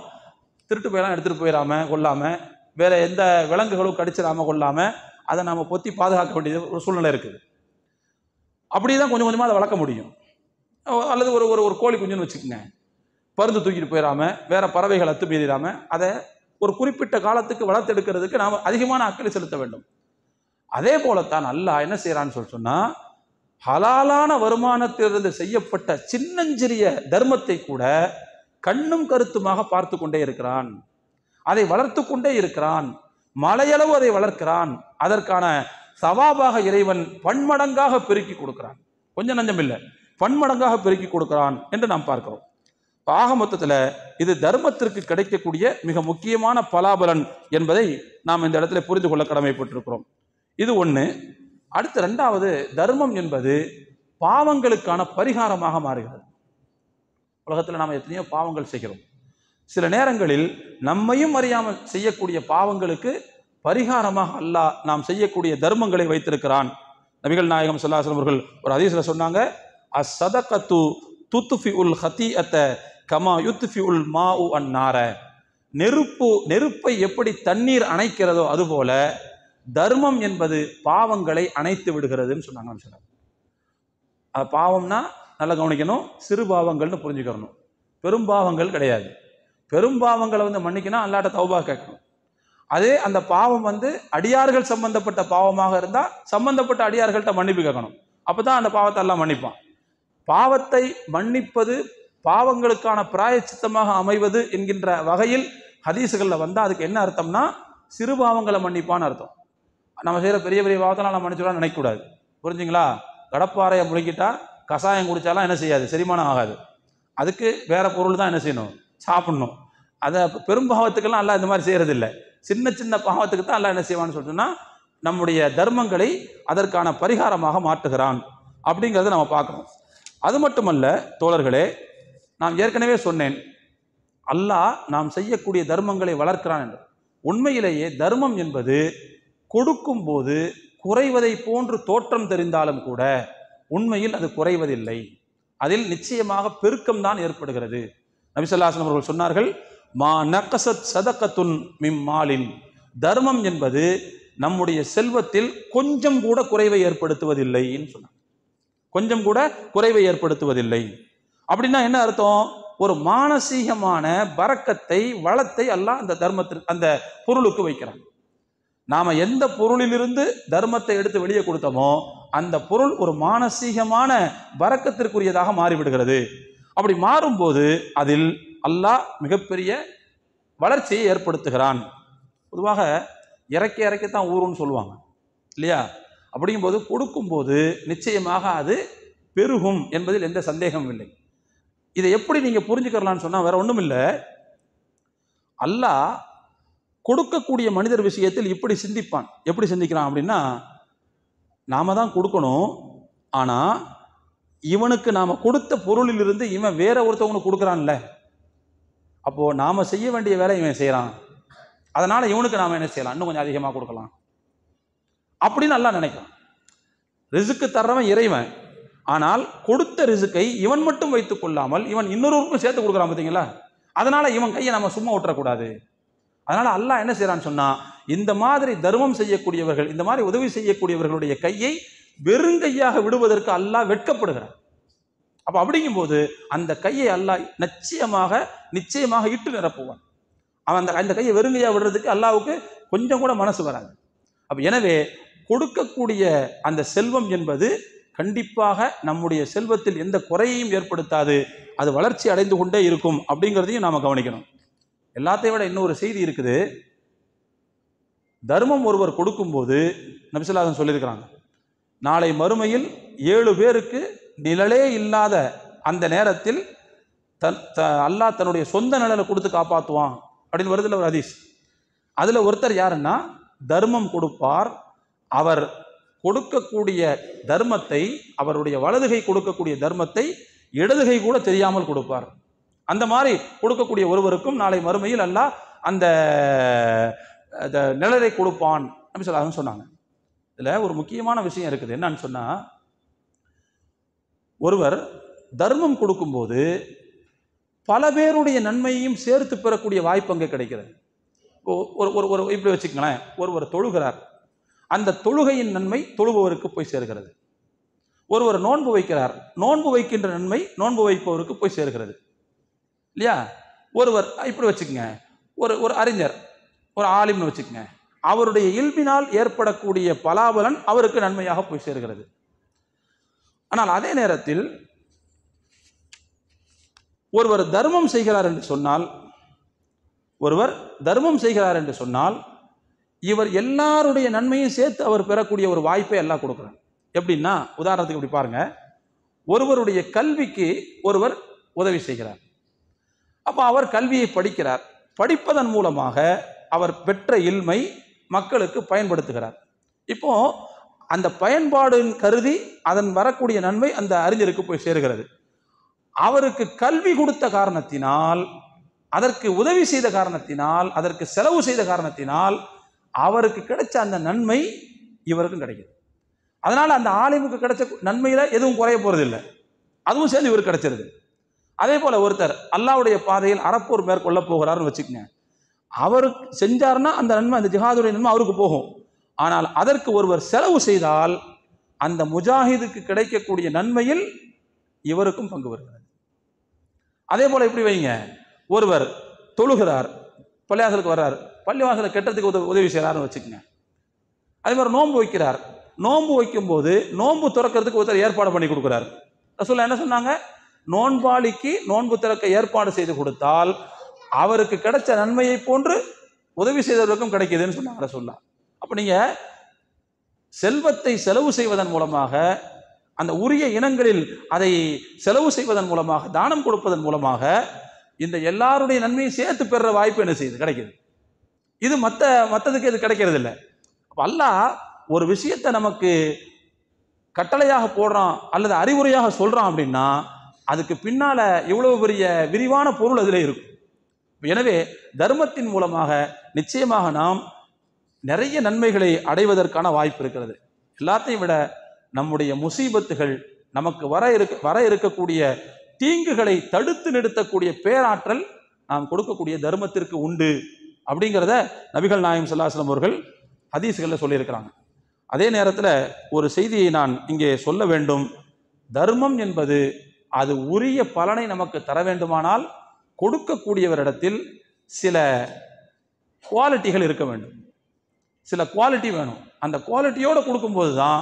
திருட்டு போயெல்லாம் எடுத்துகிட்டு போயிடாமல் கொள்ளாமல், வேற எந்த விலங்குகளும் கடிச்சிடாமல் கொள்ளாமல் அதை நம்ம பொத்தி பாதுகாக்க வேண்டிய ஒரு சூழ்நிலை இருக்குது. அப்படி தான் கொஞ்சம் கொஞ்சமாக அதை வளர்க்க முடியும். அல்லது ஒரு ஒரு கோழி குஞ்சுன்னு வச்சுக்கோங்க, பருந்து தூக்கிட்டு போயிடாமல், வேற பறவைகள் அத்துமீறாமல் அதை ஒரு குறிப்பிட்ட காலத்துக்கு வளர்த்தெடுக்கிறதுக்கு நாம் அதிகமான அக்கறை செலுத்த வேண்டும். அதே போலத்தான் அல்லாஹ் என்ன செய்யறான்னு சொன்னா, ஹலாலான வருமானத்திலிருந்து செய்யப்பட்ட சின்னஞ்சிறிய தர்மத்தை கூட கண்ணும் கருத்துமாக பார்த்து கொண்டே இருக்கிறான். அதை வளர்த்து கொண்டே இருக்கிறான். மலையளவு அதை வளர்க்கிறான். அதற்கான சவாபாக இறைவன் பன்மடங்காக பெருக்கி கொடுக்கிறான். கொஞ்சம் நஞ்சம் இல்லை, பன்மடங்காக பெருக்கி கொடுக்கிறான் என்று நாம் பார்க்கிறோம். ஆக மொத்தத்தில் இது தர்மத்திற்கு கிடைக்கக்கூடிய மிக முக்கியமான பலாபலன் என்பதை நாம் இந்த இடத்துல புரிந்து கொள்ள கடமைப்பட்டிருக்கிறோம். இது ஒன்று. அடுத்து ரெண்டாவது, தர்மம் என்பது பாவங்களுக்கான பரிகாரமாக மாறுகிறது. உலகத்தில் நாம் எத்தனையோ பாவங்கள் செய்கிறோம். சில நேரங்களில் நம்மையும் அறியாமல் செய்யக்கூடிய பாவங்களுக்கு பரிகாரமாக அல்லாஹ் நாம் செய்யக்கூடிய தர்மங்களை வைத்திருக்கிறான். நபிகள் நாயகம் ஸல்லல்லாஹு அலைஹி வஸல்லம் அவர்கள் ஒரு ஹதீஸ்ல சொன்னாங்க, அஸ்ஸதகத்து துத்ஃபிஉல் ஹதீஅத கமா யுத்ஃபிஉல் மாஉ அன்னார. நெருப்பை எப்படி தண்ணீர் அணைக்கிறதோ அதுபோல தர்மம் என்பது பாவங்களை அணைத்து விடுகிறதுன்னு சொன்னாங்க. பாவம்னா நல்லா கவனிக்கணும், சிறு பாவங்கள்னு புரிஞ்சுக்கணும், பெரும்பாவங்கள் கிடையாது. பெரும்பாவங்களை மன்னிக்கணும், அல்லாட்ட தௌபா கேட்கணும். அதே அந்த பாவம் அடியார்கள் சம்பந்தப்பட்ட பாவமாக இருந்தால் சம்பந்தப்பட்ட அடியார்கள்ட்ட மன்னிப்பு கேட்கணும். அப்பதான் அந்த பாவத்தை எல்லாம் மன்னிப்பான். பாவத்தை மன்னிப்பது பாவங்களுக்கான பிராயச்சித்தமாக அமைவது என்கின்ற வகையில் ஹதீசுகளில் வந்தால் அதுக்கு என்ன அர்த்தம்னா, சிறு பாவங்களை மன்னிப்பான்னு அர்த்தம். நம்ம செய்கிற பெரிய பெரிய பாவத்தெல்லாம் நம்ம மன்னிச்சுடலாம் நினைக்கக்கூடாது. புரிஞ்சுங்களா? கடப்பாறையை முழுங்கிட்டா கஷாயம் குடித்தாலாம் என்ன செய்யாது, செரிமானம் ஆகாது. அதுக்கு வேற பொருள் தான் என்ன செய்யணும், சாப்பிடணும். அதை பெரும்பாவத்துக்கெல்லாம் எல்லாம் இந்த மாதிரி செய்யறதில்லை. சின்ன சின்ன பாவத்துக்கு தான் எல்லாம் என்ன செய்வான்னு சொல்லிட்டுன்னா நம்முடைய தர்மங்களை அதற்கான பரிகாரமாக மாற்றுகிறான் அப்படிங்கிறத நம்ம பார்க்கணும். அது மட்டுமல்ல தோழர்களே, நான் ஏற்கனவே சொன்னேன், அல்லாஹ் நாம் செய்யக்கூடிய தர்மங்களை வளர்க்கிறான் என்று. உண்மையிலேயே தர்மம் என்பது கொடுக்கும் போது குறைவதை போன்று தோற்றம் தெரிந்தாலும் கூட உண்மையில் அது குறைவதில்லை. அதில் நிச்சயமாக பெருக்கம் தான் ஏற்படுகிறது. நபி ஸல்லல்லாஹு அலைஹி வஸல்லம் அவர்கள் சொன்னார்கள், மா நக்கஸத் சதகத்துன் மிம் மாலின். தர்மம் என்பது நம்முடைய செல்வத்தில் கொஞ்சம் கூட குறைவை ஏற்படுத்துவதில்லைன்னு சொன்னாங்க. கொஞ்சம் கூட குறைவை ஏற்படுத்துவதில்லை. அப்படின்னா என்ன அர்த்தம்? ஒரு மானசீகமான பரக்கத்தை, வளத்தை அல்லாஹ் அந்த தர்மத்திற்கு, அந்த பொருளுக்கு வைக்கிறான். நாம எந்த பொருளிலிருந்து தர்மத்தை எடுத்து வெளியே கொடுத்தோமோ அந்த பொருள் ஒரு மானசீகமான பரக்கத்திற்குரியதாக மாறிவிடுகிறது. அப்படி மாறும்போது அதில் அல்லாஹ் மிகப்பெரிய வளர்ச்சியை ஏற்படுத்துகிறான். பொதுவாக இறக்கத்தான் ஊருன்னு சொல்லுவாங்க இல்லையா? அப்படிங்கும்போது கொடுக்கும்போது நிச்சயமாக அது பெருகும் என்பதில் எந்த சந்தேகமும் இல்லை. இதை எப்படி நீங்க புரிஞ்சுக்கலாம்னு சொன்னா வேற ஒன்றும் இல்லை. அல்லாஹ் கொடுக்கக்கூடிய மனிதர் விஷயத்தில் இப்படி சிந்திப்பான். எப்படி சிந்திக்கிறான் அப்படின்னா, நாம தான் கொடுக்கணும், ஆனா இவனுக்கு நாம கொடுத்த பொருளில் இருந்து இவன் வேற ஒருத்தவனுக்கு கொடுக்குறான்ல, அப்போ நாம செய்ய வேண்டிய வேலை இவன் செய்யறான், அதனால இவனுக்கு நாம என்ன செய்யலாம், இன்னும் கொஞ்சம் அதிகமாக கொடுக்கலாம் அப்படின்னு அல்லாஹ் நினைக்கிறான். ரிசுக்கு தர்றவன் இறைவன், ஆனால் கொடுத்த ரிசுக்கை இவன் மட்டும் வைத்துக் கொள்ளாமல் இவன் இன்னொருவருக்கும் சேர்த்து கொடுக்குறான் பார்த்தீங்களா? அதனால இவன் கையை நம்ம சும்மா விட்டுறக்கூடாது. அதனால அல்லாஹ் என்ன செய்யறான்னு சொன்னா, இந்த மாதிரி தர்மம் செய்யக்கூடியவர்கள், இந்த மாதிரி உதவி செய்யக்கூடியவர்களுடைய கையை வெறுங்கையாக விடுவதற்கு அல்லாஹ் வெட்கப்படுகிறான். அப்ப அப்படிங்கும்போது அந்த கையை அல்லாஹ் நிச்சயமாக இட்டு நிரப்புவான். அவன் அந்த கையை வெறுங்கையா விடுறதுக்கு அல்லாஹ்வுக்கு கொஞ்சம் கூட மனசு வராது. அப்ப எனவே கொடுக்கக்கூடிய அந்த செல்வம் என்பது கண்டிப்பாக நம்முடைய செல்வத்தில் எந்த குறையையும் ஏற்படுத்தாது, அது வளர்ச்சி அடைந்து கொண்டே இருக்கும் அப்படிங்கிறதையும் நாம கவனிக்கணும். எல்லாத்தையும் விட இன்னொரு செய்தி இருக்குது. தர்மம் ஒருவர் கொடுக்கும்போது நபி ஸல்லல்லாஹு அலைஹி வஸல்லம் சொல்லியிருக்கிறாங்க, நாளை மறுமையில் 7 பேருக்கு நிழலே இல்லாத அந்த நேரத்தில் அல்லாஹ் தன்னுடைய சொந்த நிழலை கொடுத்து காப்பாற்றுவான் அப்படின்னு வருதுல ஒரு ஹதீஸ். அதுல ஒருத்தர் யாருன்னா, தர்மம் கொடுப்பார். அவர் கொடுக்கக்கூடிய தர்மத்தை, அவருடைய வலதுகை கொடுக்கக்கூடிய தர்மத்தை இடதுகை கூட தெரியாமல் கொடுப்பார். அந்த மாதிரி கொடுக்கக்கூடிய ஒருவருக்கும் நாளை மறுமையில் அல்லாஹ் அந்த நிழலை கொடுப்பான் நபி ஸல்லல்லாஹு அலைஹி வஸல்லம் சொன்னாங்க. இதுல ஒரு முக்கியமான விஷயம் இருக்குது. என்னன்னு சொன்னா, ஒருவர் தர்மம் கொடுக்கும்போது பல பேருடைய நன்மையையும் சேர்த்து பெறக்கூடிய வாய்ப்பு அங்கே கிடைக்கிறது. ஒரு இப்படி வச்சுக்கங்களேன், ஒருவர் தொழுகிறார், அந்த தொழுகையின் நன்மை தொழுபவருக்கு போய் சேர்கிறது. ஒருவர் நோன்பு வைக்கிறார், நோன்பு வைக்கின்ற நன்மை நோன்பு வைப்பவருக்கு போய் சேர்கிறது இல்லையா? ஒருவர் இப்படி வச்சுக்கங்க, ஒரு அறிஞர், ஒரு ஆலிம்னு வச்சுக்கங்க, அவருடைய இல்மினால் ஏற்படக்கூடிய பலாபலன் அவருக்கு நன்மையாக போய் சேர்கிறது. ஆனால் அதே நேரத்தில் ஒருவர் தர்மம் செய்கிறார் என்று சொன்னால் இவர் எல்லாருடைய நன்மையும் சேர்த்து அவர் பெறக்கூடிய ஒரு வாய்ப்பை எல்லாம் கொடுக்குறார். எப்படின்னா, உதாரணத்துக்கு இப்படி பாருங்க, ஒருவருடைய கல்விக்கு ஒருவர் உதவி செய்கிறார். அப்போ அவர் கல்வியை படிக்கிறார், படிப்பதன் மூலமாக அவர் பெற்ற இல்மை மக்களுக்கு பயன்படுத்துகிறார். இப்போ அந்த பயன்பாடின் கருதி அதன் வரக்கூடிய நன்மை அந்த அறிஞருக்கு போய் சேருகிறது. அவருக்கு கல்வி கொடுத்த காரணத்தினால், அதற்கு உதவி செய்த காரணத்தினால், அதற்கு செலவு செய்த காரணத்தினால் அவருக்கு கிடைச்ச அந்த நன்மை இவருக்கும் கிடைக்குது. அதனால அந்த ஆலிமுக்கு கிடைச்ச நன்மையில எதுவும் குறைய போறதில்லை, அதுவும் சேர்ந்து இவருக்கு கிடைச்சிருது. அதே போல ஒருத்தர் அல்லாஹ்வுடைய பாதையில் அறப்போர் மேற்கொள்ள போகிறாருன்னு வச்சுக்கங்க, அவருக்கு செஞ்சாருன்னா அந்த நன்மை, அந்த ஜிஹாதுடைய நன்மை அவருக்கு போகும். ஆனால் அதற்கு ஒருவர் செலவு செய்தால் அந்த முஜாஹிதுக்கு கிடைக்கக்கூடிய நன்மையில் இவருக்கும் பங்கு வருகிறது. அதே போல இப்படி வைங்க, ஒருவர் தொழுகிறார், பள்ளிவாசலுக்கு வர்றார், பள்ளிவாசலை கெட்டதுக்கு உதவி செய்யறாருன்னு வச்சுக்கோங்க. அதே மாதிரி நோன்பு வைக்கிறார், நோன்பு வைக்கும் போது நோன்பு திறக்கிறதுக்கு ஒருத்தர் ஏற்பாடு பண்ணி கொடுக்குறாரு. ரசூலுல்லாஹ் என்ன சொன்னாங்க? நோன்பாளிக்கு நோன்பு திறக்க ஏற்பாடு செய்து கொடுத்தால் அவருக்கு கிடைச்ச நன்மையை போன்று உதவி செய்தவருக்கும் கிடைக்குதுன்னு சொன்னாங்க ரசூலுல்லாஹ். அப்ப நீங்க செல்வத்தை செலவு செய்வதன் மூலமாக, அந்த உரிய இனங்களில் அதை செலவு செய்வதன் மூலமாக, தானம் கொடுப்பதன் மூலமாக இந்த எல்லாருடைய நன்மையும் சேர்த்து பெறுற வாய்ப்பு என்ன செய்யுது, கிடைக்குது. இது மற்றதுக்கு இது கிடைக்கிறது இல்லை. அல்லாஹ் ஒரு விஷயத்தை நமக்கு கட்டளையாக போடுறான் அல்லது அறிவுரையாக சொல்றான் அப்படின்னா அதுக்கு பின்னால இவ்வளவு பெரிய விரிவான பொருள் அதில் இருக்கும். எனவே தர்மத்தின் மூலமாக நிச்சயமாக நாம் நிறைய நன்மைகளை அடைவதற்கான வாய்ப்பு இருக்கிறது. எல்லாத்தையும் விட நம்முடைய முசீபத்துகள், நமக்கு வர இருக்கக்கூடிய தீங்குகளை தடுத்து நிறுத்தக்கூடிய பேராற்றல் நாம் கொடுக்கக்கூடிய தர்மத்திற்கு உண்டு அப்படிங்கிறத நபிகள் நாயகம் ஸல்லல்லாஹு அலைஹி வஸல்லம் அவர்கள் ஹதீஸ்களில் சொல்லியிருக்கிறாங்க. அதே நேரத்தில் ஒரு செய்தியை நான் இங்கே சொல்ல வேண்டும். தர்மம் என்பது அது உரிய பலனை நமக்கு தர வேண்டுமானால் கொடுக்கக்கூடியவரிடத்தில் சில குவாலிட்டிகள் இருக்க வேண்டும், சில குவாலிட்டி வேணும். அந்த குவாலிட்டியோடு கொடுக்கும்போது தான்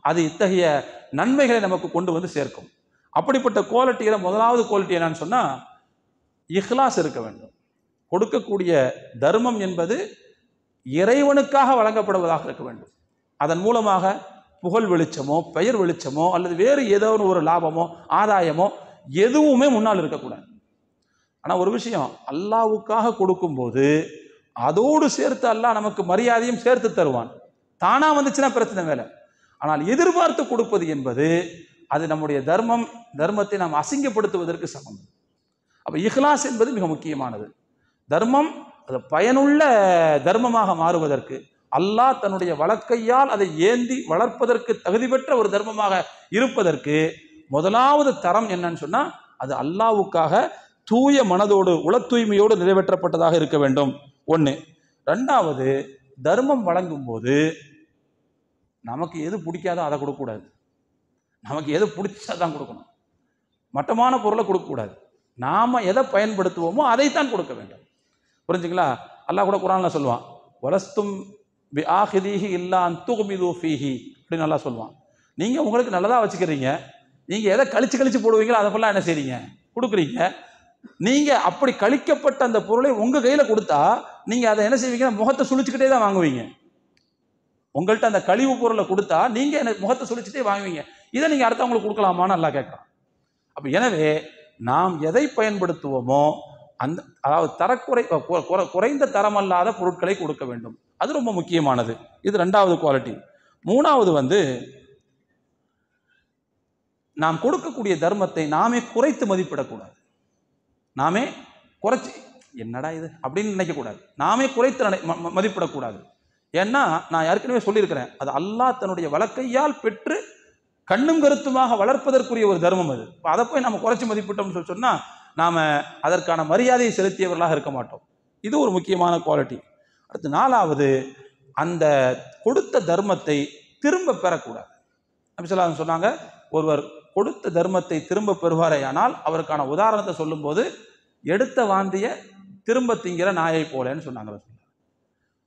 அது இத்தகைய நன்மைகளை நமக்கு கொண்டு வந்து சேர்க்கும். அப்படிப்பட்ட குவாலிட்டியில் முதலாவது குவாலிட்டி என்னன்னு சொன்னால் இஹ்லாஸ் இருக்க வேண்டும். கொடுக்கக்கூடிய தர்மம் என்பது இறைவனுக்காக வழங்கப்படுவதாக இருக்க வேண்டும். அதன் மூலமாக புகழ் வெளிச்சமோ பெயர் வெளிச்சமோ அல்லது வேறு ஏதோ ஒரு லாபமோ ஆதாயமோ எதுவுமே முன்னால் இருக்கக்கூடாது. ஆனால் ஒரு விஷயம், அல்லாஹ்வுக்காக கொடுக்கும்போது அதோடு சேர்த்து அல்லாஹ் நமக்கு மரியாதையும் சேர்த்து தருவான். தானா வந்துச்சுன்னா பிரச்சனை வேலை. ஆனால் எதிர்பார்த்து கொடுப்பது என்பது அது நம்முடைய தர்மத்தை நாம் அசிங்கப்படுத்துவதற்கு சமம். அப்போ இஹ்லாஸ் என்பது மிக முக்கியமானது. தர்மம் அது பயனுள்ள தர்மமாக மாறுவதற்கு, அல்லாஹ் தன்னுடைய வழக்கையால் அதை ஏந்தி வளர்ப்பதற்கு தகுதி பெற்ற ஒரு தர்மமாக இருப்பதற்கு முதலாவது தரம் என்னன்னு சொன்னா அது அல்லாஹ்வுக்காக தூய மனதோடு உள தூய்மையோடு நிறைவேற்றப்பட்டதாக இருக்க வேண்டும். ஒன்று. ரெண்டாவது, தர்மம் வழங்கும் போது நமக்கு எது பிடிக்காதோ அதை கொடுக்கக்கூடாது, நமக்கு எது பிடிச்சதான் கொடுக்கணும். மட்டமான பொருளை கொடுக்கக்கூடாது. நாம எதை பயன்படுத்துவோமோ அதைத்தான் கொடுக்க வேண்டும். புரிஞ்சுங்களா? அல்லாஹ் கூட குர்ஆன்ல சொல்லுவான், வலஸ்தும் பி ஆஹிதீஹி இல்லா அன் துக்மிது ஃபீஹி அப்படின்னு நல்லா சொல்லுவான். நீங்க உங்களுக்கு நல்லதா வச்சுக்கிறீங்க, நீங்க எதை கழிச்சு போடுவீங்களோ அதை ஃபுல்லாக என்ன செய்றீங்க, கொடுக்குறீங்க. நீங்க அப்படி கழிக்கப்பட்ட அந்த பொருளை உங்க கையில கொடுத்தா நீங்க அதை என்ன செய்வீங்கன்னா முகத்தை சுழிச்சுக்கிட்டே தான் வாங்குவீங்க. உங்கள்கிட்ட அந்த கழிவு பொருளை கொடுத்தா நீங்க முகத்தை சுழிச்சுட்டே வாங்குவீங்க. இதை நீங்க அடுத்தவங்களுக்கு கொடுக்கலாமான்னு நல்லா கேட்கலாம். அப்ப எனவே நாம் எதை பயன்படுத்துவோமோ அந்த அதாவது குறைந்த தரமல்லாத பொருட்களை கொடுக்க வேண்டும். அது ரொம்ப முக்கியமானது. இது ரெண்டாவது குவாலிட்டி. மூணாவது நாம் கொடுக்கக்கூடிய தர்மத்தை நாமே குறைத்து மதிப்பிடக்கூடாது. நாமே குறைச்சி என்னடா இது அப்படின்னு நினைக்கக்கூடாது. நாமே குறைத்து மதிப்பிடக்கூடாது. ஏன்னா நான் ஏற்கனவே சொல்லியிருக்கிறேன், அது அல்லாஹ் தன்னுடைய வழக்கையால் பெற்று கண்ணும் கருத்துமாக வளர்ப்பதற்குரிய ஒரு தர்மம் அது. அதை போய் நம்ம குறைச்சி மதிப்பிட்டோம்னு சொன்னா நாம அதற்கான மரியாதையை செலுத்தியவர்களாக இருக்க மாட்டோம். இது ஒரு முக்கியமான குவாலிட்டி. அடுத்து நாலாவது, அந்த கொடுத்த தர்மத்தை திரும்ப பெறக்கூடாது. நபி ஸல்லல்லாஹு அலைஹி வஸல்லம் சொன்னாங்க, ஒருவர் கொடுத்த தர்மத்தை திரும்ப பெறுவாரேயானால் அவருக்கான உதாரணத்தை சொல்லும்போது எடுத்த வாந்திய திரும்ப திங்கிற நாயை போலன்னு சொன்னாங்க.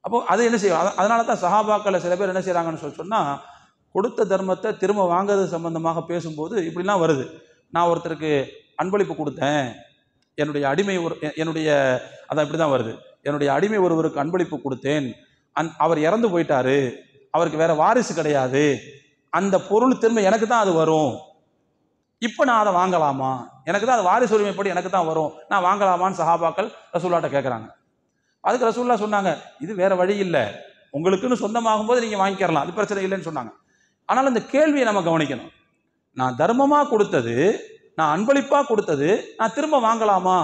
அப்போ அது என்ன செய்யும்? அதனால தான் சஹாபாக்கள் சில பேர் என்ன செய்கிறாங்கன்னு சொன்னா கொடுத்த தர்மத்தை திரும்ப வாங்குறது சம்பந்தமாக பேசும்போது இப்படிலாம் வருது. நான் ஒருத்தருக்கு அன்பளிப்பு கொடுத்தேன், அதான் இப்படி தான் வருது, என்னுடைய அடிமை ஒருவருக்கு அன்பளிப்பு கொடுத்தேன், அவர் இறந்து போயிட்டாரு, அவருக்கு வேற வாரிசு கிடையாது, அந்த பொருள் திரும்ப எனக்கு தான் அது வரும், இப்போ நான் அதை வாங்கலாமா, எனக்கு தான் அது வாரிசு உரிமைப்படி எனக்கு தான் வரும், நான் வாங்கலாமான்னு சஹாபாக்கள் ரசூலுல்லாஹ்ட்ட கேட்குறாங்க. அதுக்கு ரசூலுல்லாஹ் சொன்னாங்க, இது வேற வழி இல்லை, உங்களுக்குன்னு சொந்தமாகும் போது நீங்கள் வாங்கிக்கிறலாம், அது பிரச்சனை இல்லைன்னு சொன்னாங்க. ஆனால் இந்த கேள்வியை நம்ம கவனிக்கணும். நான் தர்மமாக கொடுத்தது, நான் அன்பளிப்பாக கொடுத்தது, நான் திரும்ப வாங்கலாமா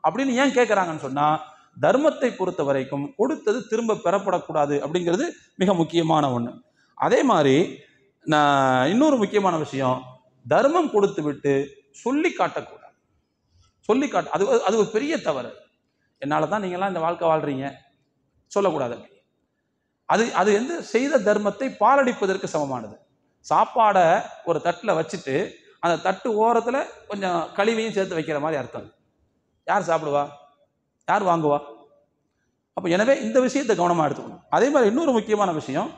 அப்படின்னு ஏன் கேட்குறாங்கன்னு சொன்னால், தர்மத்தை பொறுத்த வரைக்கும் கொடுத்தது திரும்ப பெறப்படக்கூடாது அப்படிங்கிறது மிக முக்கியமான ஒன்று. அதே மாதிரி நான் இன்னொரு முக்கியமான விஷயம், தர்மம் கொடுத்து விட்டு சொல்லி காட்டக்கூடாது. அது அது ஒரு பெரிய தவறு. என்னால் தான் நீங்கள்லாம் இந்த வாழ்க்கை வாழ்கிறீங்க சொல்லக்கூடாது. அது வந்து செய்த தர்மத்தை பாலடிப்பதற்கு சமமானது. சாப்பாடை ஒரு தட்டில் வச்சுட்டு அந்த தட்டு ஓரத்தில் கொஞ்சம் கழிவையும் சேர்த்து வைக்கிற மாதிரி அர்த்தம். யார் சாப்பிடுவா? யார் வாங்குவா? அப்போ எனவே இந்த விஷயத்தை கவனமாக எடுத்துக்கணும். அதே மாதிரி இன்னொரு முக்கியமான விஷயம்,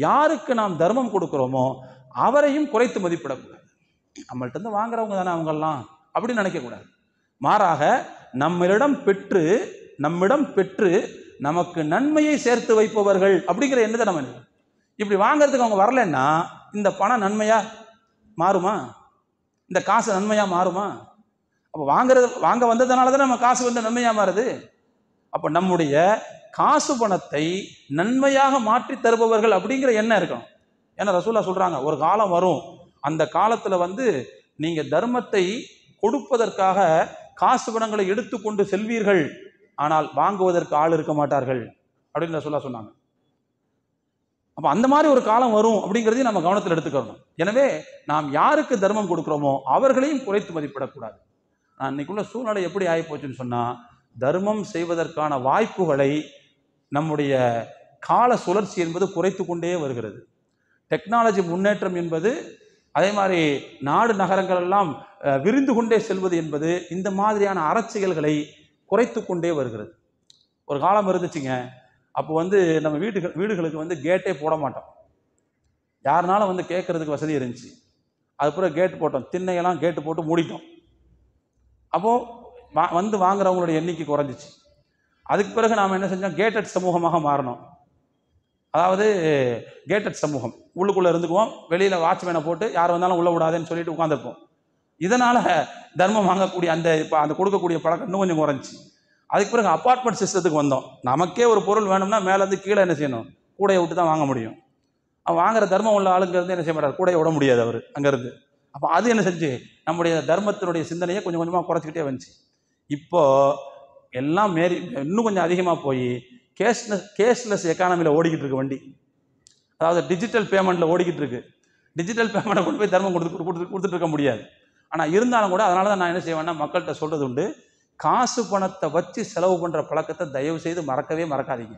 யாருக்கு நாம் தர்மம் கொடுக்குறோமோ அவரையும் குறைத்து மதிப்பிடக்கூடாது. நம்மள்ட்ட இருந்து வாங்குறவங்க தானே அவங்கெல்லாம் அப்படின்னு நினைக்கக்கூடாது. மாறாக நம்மிடம் பெற்று நமக்கு நன்மையை சேர்த்து வைப்பவர்கள் அப்படிங்கிற எண்ணத்தை நம்ம இப்படி வாங்கிறதுக்கு அவங்க வரலன்னா இந்த பணம் நன்மையா மாறுமா? இந்த காசு நன்மையா மாறுமா? அப்போ வாங்க வந்ததுனால தான் நம்ம காசு வந்து நன்மையா மாறுது. அப்போ நம்முடைய காசு பணத்தை நன்மையாக மாற்றி தருபவர்கள் அப்படிங்கிற எண்ணம் இருக்கணும். ஏன்னா ரசூலுல்லாஹ் சொல்றாங்க, ஒரு காலம் வரும், அந்த காலத்துல வந்து நீங்க தர்மத்தை கொடுப்பதற்காக காசு பணங்களை எடுத்துக்கொண்டு செல்வீர்கள், ஆனால் வாங்குவதற்கு ஆள் இருக்க மாட்டார்கள் அப்படின்னு ரசூலுல்லாஹ் சொன்னாங்க. அப்போ அந்த மாதிரி ஒரு காலம் வரும் அப்படிங்கிறதையும் நம்ம கவனத்தில் எடுத்துக்கணும். எனவே நாம் யாருக்கு தர்மம் கொடுக்குறோமோ அவர்களையும் குறைத்து மதிப்பிடக்கூடாது. இன்னைக்குள்ள சூழ்நிலை எப்படி ஆகிப்போச்சுன்னு சொன்னால், தர்மம் செய்வதற்கான வாய்ப்புகளை நம்முடைய கால சுழற்சி என்பது குறைத்து கொண்டே வருகிறது. டெக்னாலஜி முன்னேற்றம் என்பது, அதே மாதிரி நாடு நகரங்கள் எல்லாம் விரிந்து கொண்டே செல்வது என்பது இந்த மாதிரியான அறச்செயல்களை குறைத்து கொண்டே வருகிறது. ஒரு காலம் இருந்துச்சுங்க, அப்போ வந்து நம்ம வீடுகளுக்கு வந்து கேட்டே போட மாட்டோம். யாருனாலும் வந்து கேட்கறதுக்கு வசதி இருந்துச்சு. அதுக்கப்புறம் கேட்டு போட்டோம், திண்ணையெல்லாம் கேட்டு போட்டு மூடிட்டோம். அப்போது வந்து வாங்குறவங்களுடைய எண்ணிக்கை குறைஞ்சிச்சு. அதுக்கு பிறகு நாம் என்ன செஞ்சோம், கேட்டட் சமூகமாக மாறணும். அதாவது கேட்டட் சமூகம், உள்ளுக்குள்ளே இருந்துக்குவோம், வெளியில் வாட்ச்மேனை போட்டு யார் வந்தாலும் உள்ள விடாதுன்னு சொல்லிட்டு உட்காந்துருப்போம். இதனால் தர்மம் வாங்கக்கூடிய அந்த கொடுக்கக்கூடிய பழக்கம் இன்னும் கொஞ்சம் குறைஞ்சி. அதுக்கு பிறகு அப்பார்ட்மெண்ட் சிஸ்டத்துக்கு வந்தோம். நமக்கே ஒரு பொருள் வேணும்னா மேலேருந்து கீழே என்ன செய்யணும், கூடையை விட்டு தான் வாங்க முடியும். அவன் வாங்குற தர்மம் உள்ள ஆளுங்கிறது என்ன செய்ய மாட்டார், கூடையை விட முடியாது அவர் அங்கேருந்து. அப்போ அது என்ன செஞ்சு நம்முடைய தர்மத்தினுடைய சிந்தனையை கொஞ்சம் கொஞ்சமாக குறைச்சிக்கிட்டே வந்துச்சு. இப்போ எல்லாம் இன்னும் கொஞ்சம் அதிகமாக போய் கேஷ்லெஸ் எக்கானமியில் ஓடிக்கிட்டு இருக்கு வண்டி. அதாவது டிஜிட்டல் பேமெண்ட்டில் ஓடிக்கிட்டு இருக்கு. டிஜிட்டல் பேமெண்ட்டை கொண்டு போய் தர்மம் கொடுத்துட்டு இருக்க முடியாது. ஆனால் இருந்தாலும் கூட அதனால தான் நான் என்ன செய்வேன்னா, மக்கள்கிட்ட சொல்கிறது உண்டு, காசு பணத்தை வச்சு செலவு பண்ணுற பழக்கத்தை தயவு செய்து மறக்காதீங்க.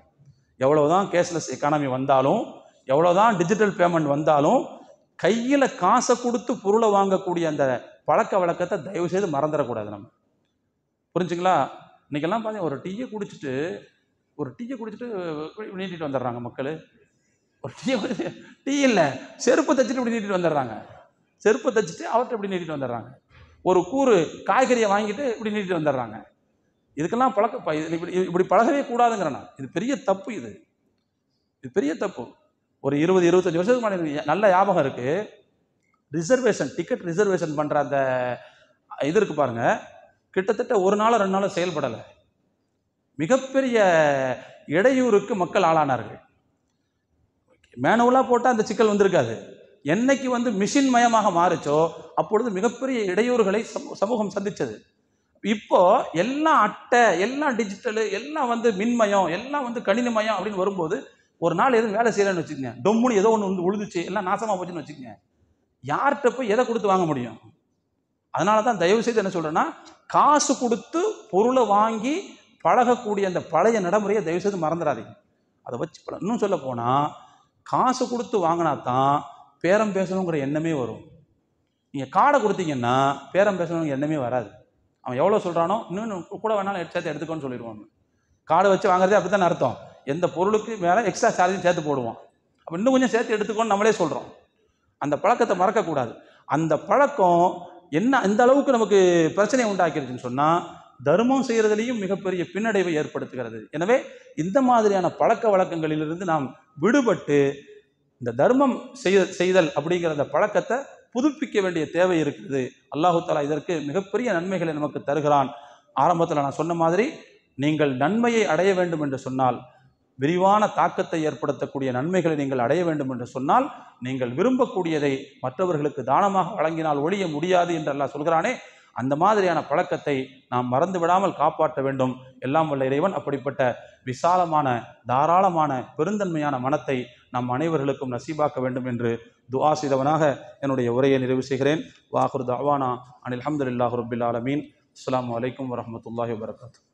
எவ்வளவுதான் கேஷ்லெஸ் எக்கானமி வந்தாலும், எவ்வளோதான் டிஜிட்டல் பேமெண்ட் வந்தாலும், கையில் காசை கொடுத்து பொருளை வாங்கக்கூடிய அந்த பழக்க வழக்கத்தை தயவு செய்து மறந்துடக்கூடாது. நம்ம புரிஞ்சுங்களா? இன்றைக்கெல்லாம் பார்த்தீங்கன்னா ஒரு டீயை குடிச்சிட்டு நீட்டிட்டு வந்துடுறாங்க மக்கள். ஒரு டீ இல்லை, செருப்பை தைச்சிட்டு இப்படி நீட்டிட்டு வந்துடுறாங்க. செருப்பை தைச்சிட்டு அவர்கிட்ட இப்படி நீட்டிட்டு வந்துடுறாங்க. ஒரு கூறு காய்கறியை வாங்கிட்டு இப்படி நீட்டிட்டு வந்துடுறாங்க. இதுக்கெல்லாம் இப்படி பழகவே கூடாதுங்கிறேன் நான். இது பெரிய தப்பு. இது பெரிய தப்பு. ஒரு 20-25 வருஷத்துக்கு முன்னாடி நல்ல ஞாபகம் இருக்கு, டிக்கெட் ரிசர்வேஷன் பண்ணுற அந்த இது இருக்கு பாருங்க, கிட்டத்தட்ட ஒரு நாள் 2 நாள் செயல்படலை. மிகப்பெரிய இடையூறுக்கு மக்கள் ஆளானார்கள். மேனுவலாக போட்டால் அந்த சிக்கல் வந்திருக்காது. என்னைக்கு வந்து மிஷின் மயமாக மாறுச்சோ அப்பொழுது மிகப்பெரிய இடையூறுகளை சமூகம் சந்திச்சது. இப்போ எல்லாம் அட்டை, எல்லாம் டிஜிட்டலு, எல்லாம் வந்து மின்மயம், எல்லாம் வந்து கணினிமயம் அப்படின்னு வரும்போது, ஒரு நாள் எதுவும் வேலை செய்யலன்னு வச்சுக்கோங்க, டொம்முன்னு ஏதோ ஒன்று வந்து உழுதுச்சு, எல்லாம் நாசமாக போச்சுன்னு வச்சுக்கோங்க, யார்கிட்ட போய் எதை கொடுத்து வாங்க முடியும்? அதனால தான் தயவு செய்து என்ன சொல்கிறேன்னா, காசு கொடுத்து பொருளை வாங்கி பழகக்கூடிய அந்த பழைய நடைமுறையை தயவு செய்து மறந்துடாதீங்க. அதை வச்சு இன்னும் சொல்ல போனால், காசு கொடுத்து வாங்கினா தான் பேரம் பேசணுங்கிற எண்ணமே வரும். நீங்கள் காடை கொடுத்தீங்கன்னா பேரம் பேசணுங்கிற எண்ணமே வராது. அவன் எவ்வளோ சொல்கிறானோ இன்னும் கூட வேணாலும் சேர்த்து எடுத்துக்கோன்னு சொல்லிடுவாங்க. காடை வச்சு வாங்குறதே அப்படி தான் அர்த்தம். எந்த பொருளுக்கு மேலே எக்ஸ்ட்ரா சார்ஜும் சேர்த்து போடுவான். அப்போ இன்னும் கொஞ்சம் சேர்த்து எடுத்துக்கோன்னு நம்மளே சொல்கிறோம். அந்த பழக்கத்தை மறக்கக்கூடாது. அந்த பழக்கம் என்ன எந்த அளவுக்கு நமக்கு பிரச்சனையை உண்டாக்கிருச்சுன்னு சொன்னால், தர்மம் செய்கிறதுலையும் மிகப்பெரிய பின்னடைவை ஏற்படுத்துகிறது. எனவே இந்த மாதிரியான பழக்க வழக்கங்களிலிருந்து நாம் விடுபட்டு இந்த தர்மம் செய்தல் அப்படிங்கிற அந்த பழக்கத்தை புதுப்பிக்க வேண்டிய தேவை இருக்குது. அல்லாஹு தஆலா இதற்கு மிகப்பெரிய நன்மைகளை நமக்கு தருகிறான். ஆரம்பத்தில் நான் சொன்ன மாதிரி, நீங்கள் நன்மையை அடைய வேண்டும் என்று சொன்னால் விரிவான தாக்கத்தை ஏற்படுத்தக்கூடிய நன்மைகளை நீங்கள் அடைய வேண்டும் என்று சொன்னால் நீங்கள் விரும்பக்கூடியதை மற்றவர்களுக்கு தானமாக வழங்கினால் ஒழிய முடியாது என்று அல்லாஹ் சொல்கிறானே, அந்த மாதிரியான பழக்கத்தை நாம் மறந்து விடாமல் காப்பாற்ற வேண்டும். எல்லாம் வல்ல இறைவன் அப்படிப்பட்ட விசாலமான தாராளமான பெருந்தன்மையான மனத்தை நம் அனைவர்களுக்கும் நசீபாக்க வேண்டும் என்று துஆ செய்தவனாக என்னுடைய உரையை நிறைவு செய்கிறேன். வாஹிரு தஅவானா அனில் ஹம்துலில்லாஹி ரப்பில் ஆலமீன். அஸ்ஸலாமு அலைக்கும் வரஹ்மத்துல்லாஹி வபரகாத்துஹு.